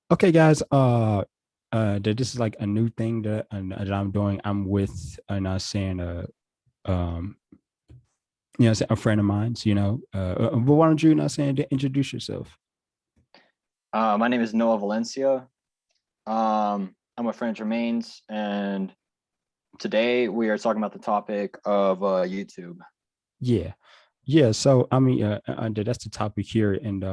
Okay, guys. This is like a new thing that I'm doing. I'm with, not saying, um, a friend of mine's. But why don't you not saying to introduce yourself? My name is Noah Valencia. I'm a friend of Jermaine's, and today we are talking about the topic of YouTube. Yeah, yeah. So I mean, that's the topic here, and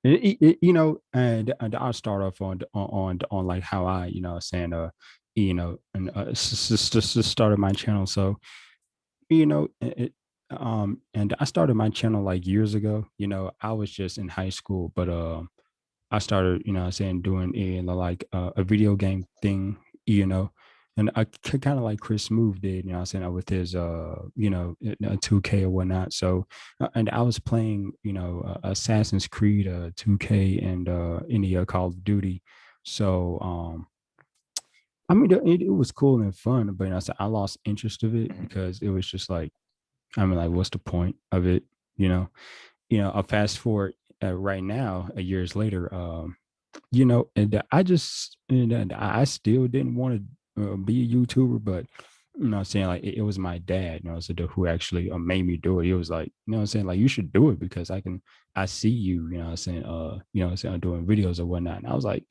and I'll start off on like how I, saying, and started my channel. So and I started my channel like years ago. I was just in high school, but I started, saying doing like a video game thing, you know, and I kind of like Chris Smooth did, saying, with his 2K or whatnot. So and I was playing, Assassin's Creed 2K and any Call of Duty. So I mean it was cool and fun, but said I lost interest of it Mhm. because it was just like, I mean, like, what's the point of it? You know, I'll fast forward right now, years later. And I still didn't want to be a YouTuber, but I'm saying, like, it was my dad, so who actually made me do it. He was like, I'm saying, like, you should do it because I see you, saying, doing videos or whatnot. And I was like,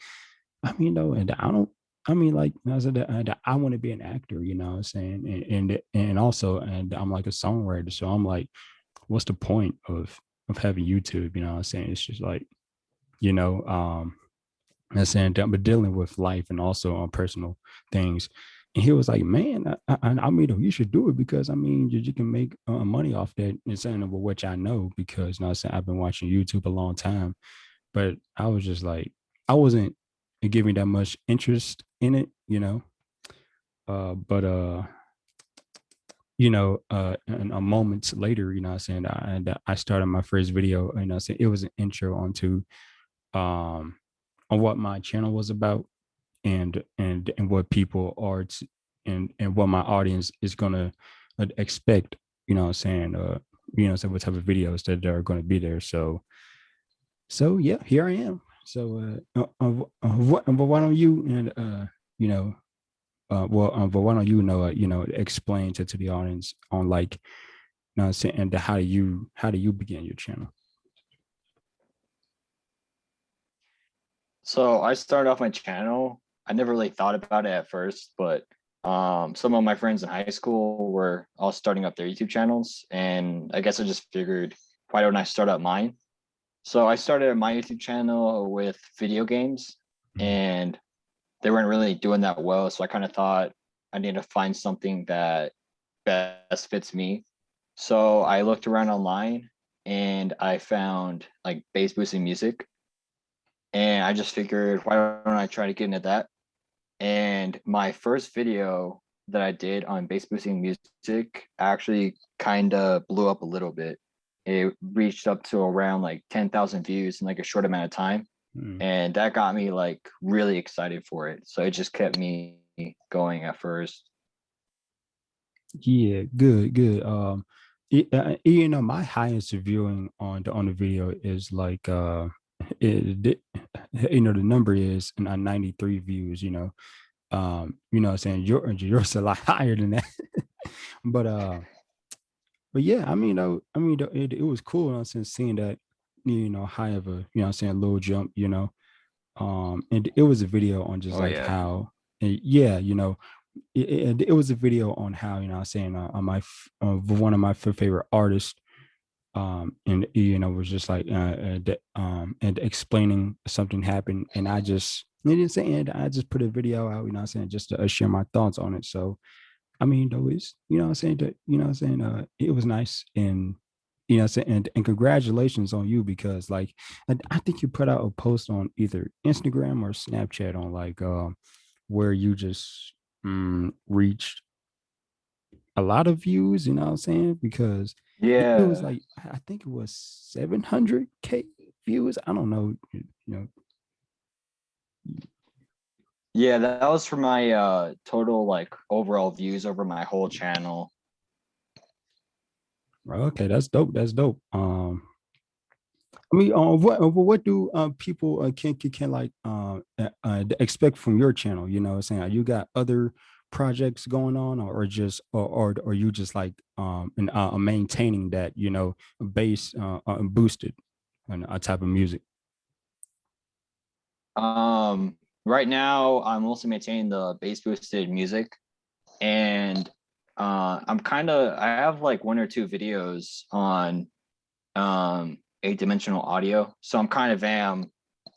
I mean, no, and I don't. I mean, like I said, that I want to be an actor, what I'm saying, and also, and I'm like a songwriter, so I'm like, what's the point of having YouTube? What I'm saying, it's just like, you know, um, I'm saying, but dealing with life and also on personal things. And he was like, man, I mean, you should do it because I mean, you can make money off that. And saying, well, which I know because, I'm saying, I've been watching YouTube a long time, but I was just like, I wasn't giving that much interest in it. But and a moments later, what I'm saying, I started my first video, and I said it was an intro onto um on what my channel was about, and what people are and what my audience is gonna expect, what I'm saying, so what type of videos that are gonna be there. So yeah, here I am. So but why don't you and you know but why don't you explain to the audience on, like, I'm saying, and how do you begin your channel? So I started off my channel. I never really thought about it at first, but some of my friends in high school were all starting up their YouTube channels, and I guess I just figured, why don't I start up mine? So I started my YouTube channel with video games, Mm. and they weren't really doing that well. So I kind of thought I need to find something that best fits me. So I looked around online and I found like bass boosting music. And I just figured, why don't I try to get into that? And my first video that I did on bass boosting music actually kind of blew up a little bit. It reached up to around like 10,000 views in like a short amount of time. Mm. And that got me like really excited for it. So it just kept me going at first. Yeah, good. My highest viewing on the video is like it, the number is 93 views. I'm saying yours a lot higher than that. but yeah, I mean, it was cool. I'm saying, seeing that, high of a, I'm saying, low jump. And it was a video on just Oh like yeah. how, yeah, it was a video on how, I'm saying, on one of my favorite artists, and was just like, and explaining something happened, and I just, it didn't say, and I just put a video out, I'm saying, just to share my thoughts on it. So I mean, though, it's, I'm saying, that, I'm saying, it was nice. And I'm saying, and congratulations on you, because like, I think you put out a post on either Instagram or Snapchat on, like, where you just reached a lot of views, what I'm saying, because it was Yeah. like, I think it was 700K views. I don't know, know. Yeah, that was for my total like overall views over my whole channel. Okay, that's dope. That's dope. I mean, what do people can like expect from your channel? You know, what I'm saying you got other projects going on, or just or you just like and maintaining that bass boosted and type of music. Right now I'm mostly maintaining the bass boosted music, and I have like one or two videos on eight dimensional audio. So I'm kind of am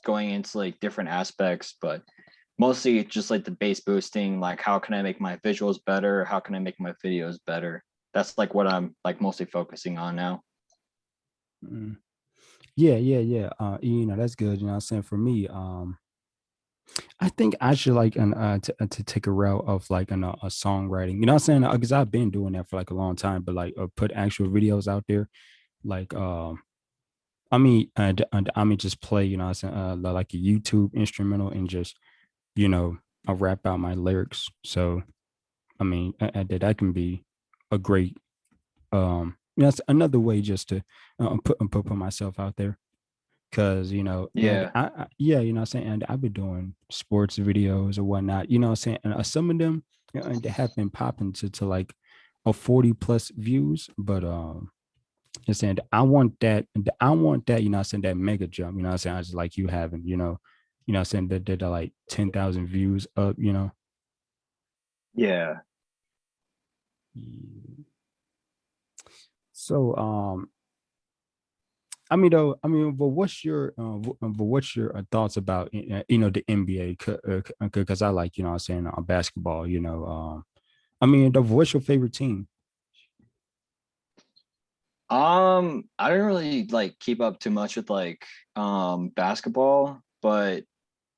going into like different aspects, but mostly just like the bass boosting, like how can I make my visuals better? How can I make my videos better? That's like what I'm like mostly focusing on now. Mm. Yeah, yeah, yeah. That's good. You know, what I'm saying for me, I think I should like to take a route of like a songwriting. You know what I'm saying? Because I've been doing that for like a long time, but like put actual videos out there. Like I mean just play. You know what I'm saying? Like a YouTube instrumental and just you know I rap out my lyrics. So I mean that can be a great that's another way just to put myself out there. Cause and Yeah. yeah, you know what I'm saying, and I've been doing sports videos or whatnot, you know what I'm saying, and some of them and they have been popping to like a 40 plus views, but I'm saying I want that, you know what I'm saying, that mega jump, you know what I'm saying, I just like you having, what I'm saying, that are like 10,000 views up, Yeah. so I mean, though, I mean, but what's your thoughts about the NBA? Because I like I'm saying basketball. I mean, what's your favorite team? I didn't really like keep up too much with like basketball, but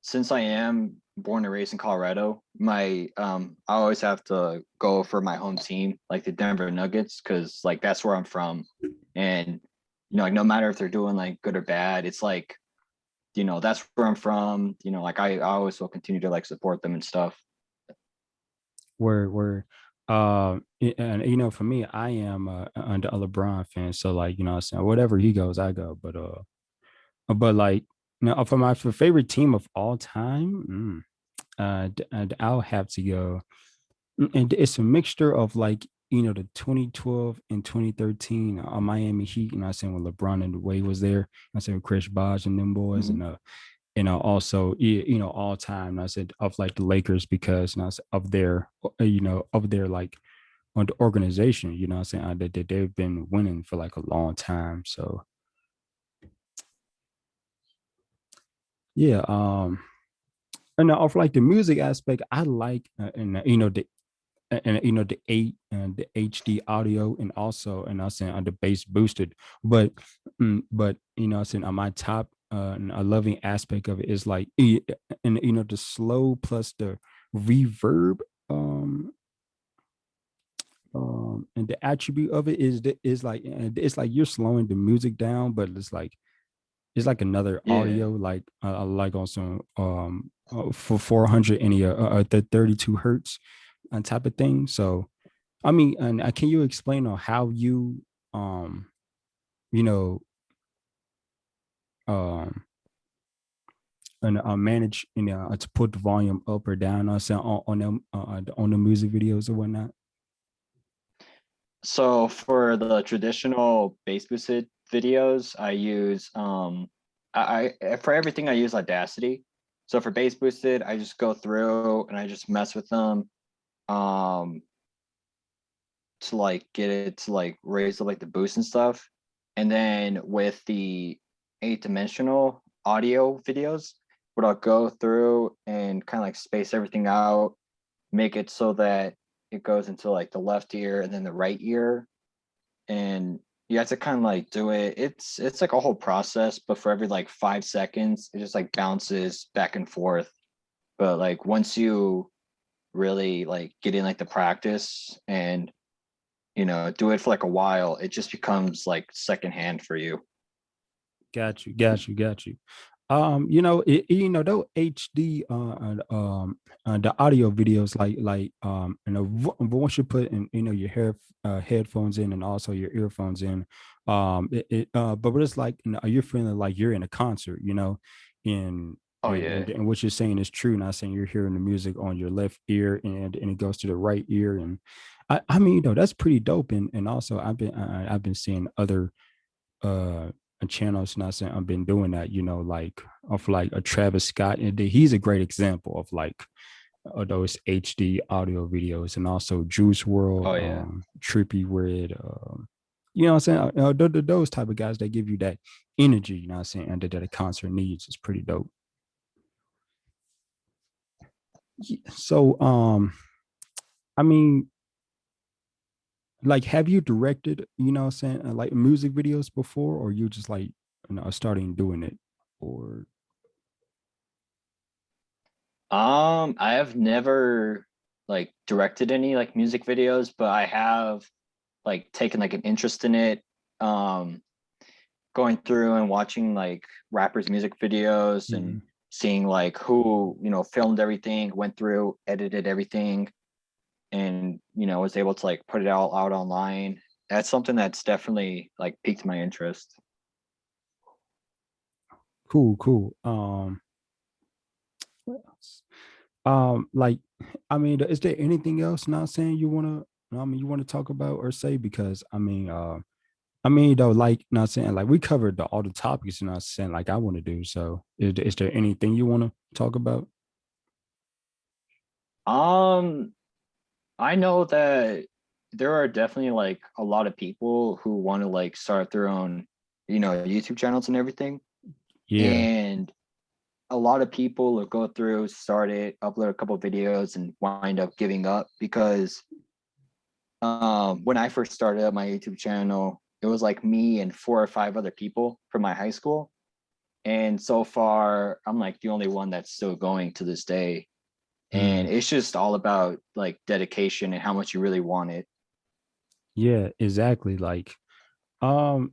since I am born and raised in Colorado, my I always have to go for my home team, like the Denver Nuggets, because like that's where I'm from. And like no matter if they're doing like good or bad, it's like, that's where I'm from. Like I always will continue to like support them and stuff. Where and for me, I am a LeBron fan, so like what I'm saying, whatever he goes, I go. But like now for my favorite team of all time, and I'll have to go. And it's a mixture of like the 2012 and 2013 Miami Heat. I saying when LeBron and Wade was there. I said with Chris Bosh and them boys, Mhm. and also all time. I said of like the Lakers because of their of their like on the organization. I'm saying that they've been winning for like a long time. So yeah, and of like the music aspect, I like and the eight and the HD audio and also and I was saying on the bass boosted, but but I was saying on my top and a loving aspect of it is like and the slow plus the reverb um and the attribute of it is like it's like you're slowing the music down, but it's like another Yeah. audio like on some for 400 and the 32 hertz on type of thing. So I mean, and can you explain on how you, um, you know, um, and manage, to put the volume up or down, on them, on the music videos or whatnot? So for the traditional bass boosted videos, I use for everything I use Audacity. So for bass boosted, I just go through and I just mess with them um to like get it to like raise up like the boost and stuff. And then with the eight dimensional audio videos, what I'll go through and kind of like space everything out, make it so that it goes into like the left ear and then the right ear, and you have to kind of like do it. It's like a whole process, but for every like 5 seconds, it just like bounces back and forth. But like once you really like get in like the practice and do it for like a while, it just becomes like secondhand for you. Got you, got you, got you. Though HD the audio videos once you put in your headphones in and also your earphones in, But it's like, you're feeling like you're in a concert, and Oh yeah. and what you're saying is true. Not saying you're hearing the music on your left ear and it goes to the right ear, and I mean, that's pretty dope. And also, I've been seeing other uh channels. Not saying I've been doing that, like of like a Travis Scott, and he's a great example of like those HD audio videos, and also Juice World, Oh yeah. Trippy Red, you know what I'm saying? Those type of guys that give you that energy, you know what I'm saying, and that a concert needs is pretty dope. So, I mean, like, have you directed, what I'm saying, like music videos before, or you just like, starting doing it, or I have never like directed any like music videos, but I have like taken like an interest in it. Um, Going through and watching like rappers' music videos and mm, seeing like who, filmed everything, went through, edited everything, and was able to like put it all out online. That's something that's definitely like piqued my interest. cool, cool. What else? Like, I mean, is there anything else, not saying you want to, you want to talk about or say? Because I mean, though, like, not saying like we covered all the topics, not saying like I want to do. So, is there anything you want to talk about? Um, I know that there are definitely like a lot of people who want to like start their own, YouTube channels and everything. Yeah. And a lot of people will go through, start it, upload a couple videos, and wind up giving up because when I first started up my YouTube channel, it was like me and four or five other people from my high school. And so far, I'm like the only one that's still going to this day. Mm, And it's just all about like dedication and how much you really want it. yeah, exactly. Like, um,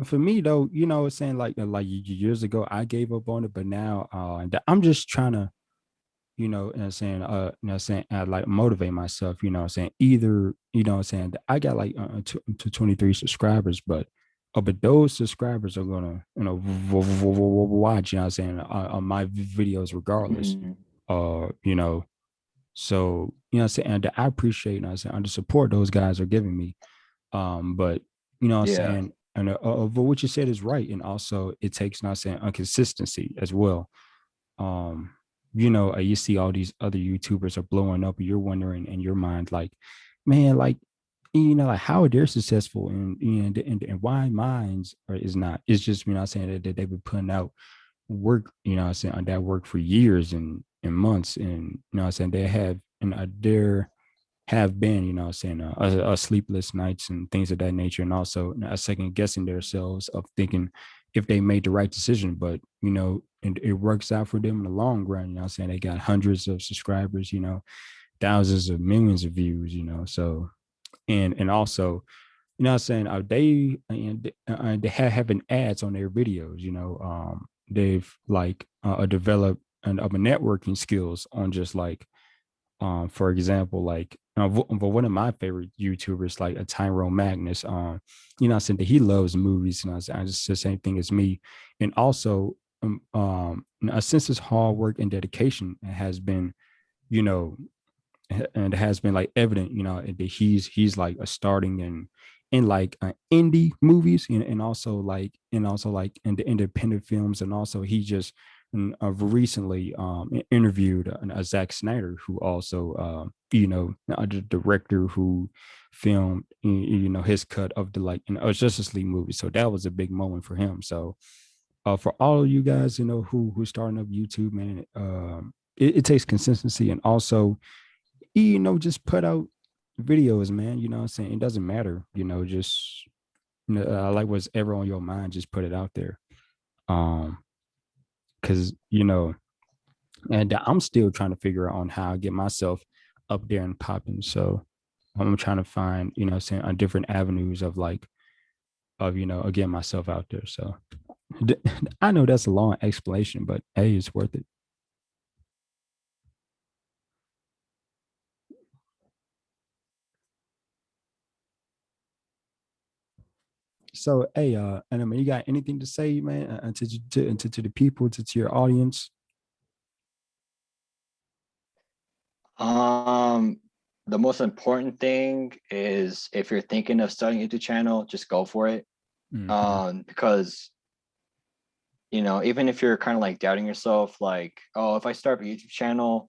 for me though, saying like years ago, I gave up on it, but now, and I'm just trying to, saying, saying, like motivate myself, saying either, saying that I got like to 23 subscribers, but those subscribers are gonna, watch, saying, on my videos regardless, Mhm. you know, so, saying, and I appreciate, saying, the support those guys are giving me, but Yeah. saying, and but what you said is right, and also it takes, saying, a consistency as well. um you see all these other YouTubers are blowing up, and you're wondering in your mind, like, man, like, like how they're successful, and why mine's is not. It's just, saying that they've been putting out work, saying, on that work for years and months, and saying they have, and there have been, saying, a sleepless nights and things of that nature, and also a second guessing themselves of thinking if they made the right decision. But and it works out for them in the long run. Saying they got hundreds of subscribers, thousands of millions of views, so, and also, saying, they have having ads on their videos, they've like, developed of a networking skills on just like, for example, like, but one of my favorite YouTubers, like a Tyrone Magnus, I said that he loves movies, and I just the same thing as me, and also, since his hard work and dedication has been, you know, and it has been like evident, that he's like a starting in like, indie movies, and also like in the independent films, and also he just, recently, interviewed, Zack Snyder, who also, the director who filmed, his cut of the like, Justice League movie. So that was a big moment for him. So, for all of you guys, who's starting up YouTube, man, it takes consistency, and also, just put out videos, man. You know what I'm saying? It doesn't matter, just, like what's ever on your mind, just put it out there. Um, because, and I'm still trying to figure out on how I get myself up there and popping. So I'm trying to find, saying, on different avenues of like, of, getting myself out there. So I know that's a long explanation, but hey, it's worth it. So hey, and I mean, you got anything to say, man, to the people, to your audience? Um, the most important thing is if you're thinking of starting a YouTube channel, just go for it. Mm-hmm. Because even if you're kind of like doubting yourself, like, oh, if I start a YouTube channel,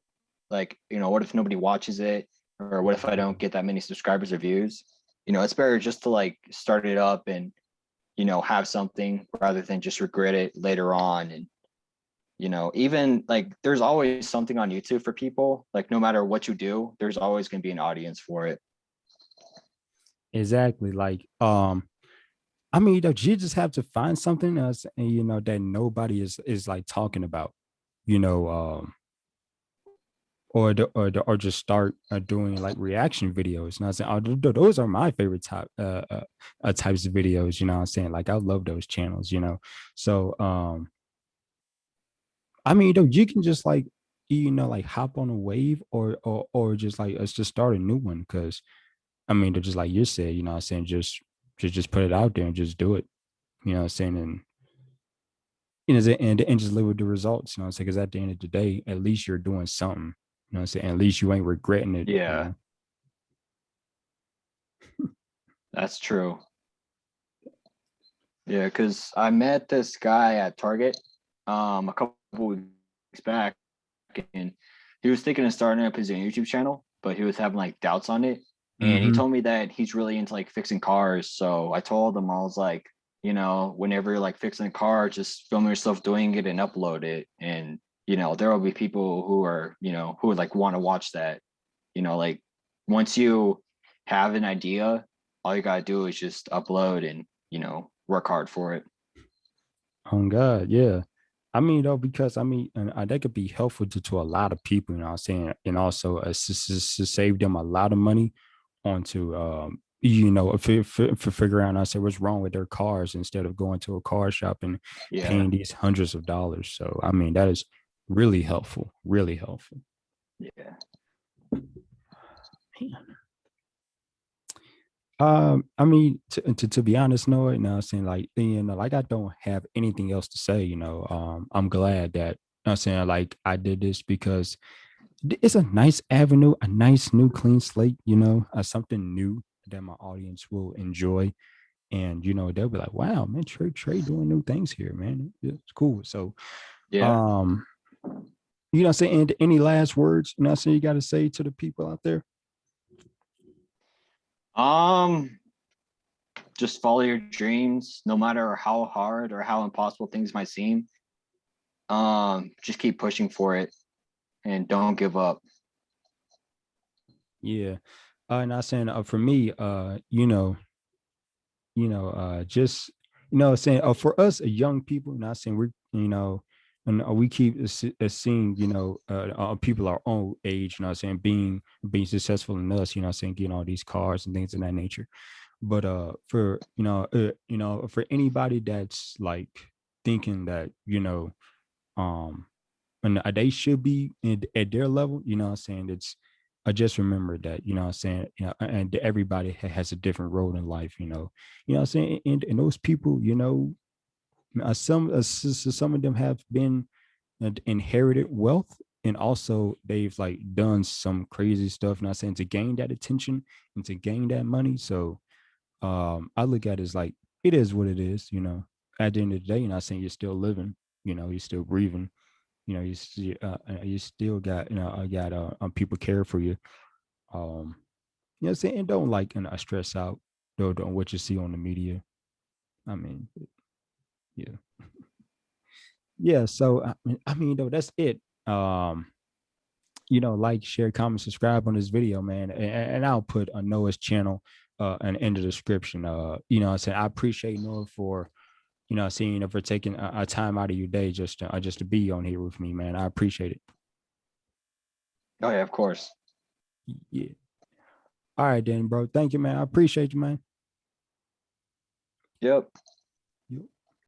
like, what if nobody watches it? Or what if I don't get that many subscribers or views? It's better just to like start it up and, have something rather than just regret it later on. And, even like there's always something on YouTube for people. Like no matter what you do, there's always going to be an audience for it. Exactly. Like, I mean, you just have to find something else, and that nobody is like talking about, you know, or just start doing like reaction videos. And I was saying, those are my favorite types of videos. You know, what I'm saying, like I love those channels. So I mean, you can just like like hop on a wave, or just like let's just start a new one, because I mean, they're just like you said, what I'm saying, just put it out there and just do it. What I'm saying, and and just live with the results. I'm saying, because at the end of the day, at least you're doing something. What I'm saying, at least you ain't regretting it. Yeah, that's true. Yeah, because I met this guy at Target a couple weeks back, and he was thinking of starting up his own YouTube channel, but he was having like doubts on it. And he Mm-hmm. told me that he's really into like fixing cars. So I told him, I was like, whenever you're like fixing a car, just film yourself doing it and upload it. And, there will be people who are, who would like want to watch that. Like once you have an idea, all you gotta do is just upload and, work hard for it. Oh God, yeah. I mean, though, because I mean, and that could be helpful to a lot of people. I'm saying, and also to save them a lot of money onto, for figuring out, I say, what's wrong with their cars, instead of going to a car shop and Yeah. paying these hundreds of dollars. So I mean, that is really helpful, really helpful. Yeah. I mean, to be honest, Noah, I'm saying, like, like I don't have anything else to say. I'm glad that, I'm saying, like, I did this because it's a nice avenue, a nice new clean slate. Something new that my audience will enjoy, and they'll be like, "Wow, man, Trey doing new things here, man. It's cool." So, Yeah. um, I'm saying, any last words? I'm saying, you got to say to the people out there. Um, just follow your dreams, no matter how hard or how impossible things might seem. Just keep pushing for it and don't give up. Yeah. And I saying, for me, just saying, for us, young people, not saying we're, and we keep seeing, people our own age, saying, being successful in us, saying, getting all these cars and things of that nature. But for for anybody that's like thinking that, um and they should be at their level, I'm saying, it's, I just remember that, I'm saying, and everybody has a different role in life, I'm saying, and those people, some of them have been inherited wealth, and also they've like done some crazy stuff, not saying, to gain that attention and to gain that money. So I look at it as like, it is what it is. At the end of the day, you're not saying, you're still living, you're still breathing, you still got, I got people care for you. What I'm saying, and don't like, stress out though on what you see on the media. I mean, yeah, yeah. So I mean, though, that's it. Um, like, share, comment, subscribe on this video, man, and I'll put a Noah's channel and in the description. I said, I appreciate Noah for, seeing, for taking a time out of your day just to be on here with me, man. I appreciate it. Oh yeah, of course. Yeah. All right, then, bro. Thank you, man. I appreciate you, man. Yep.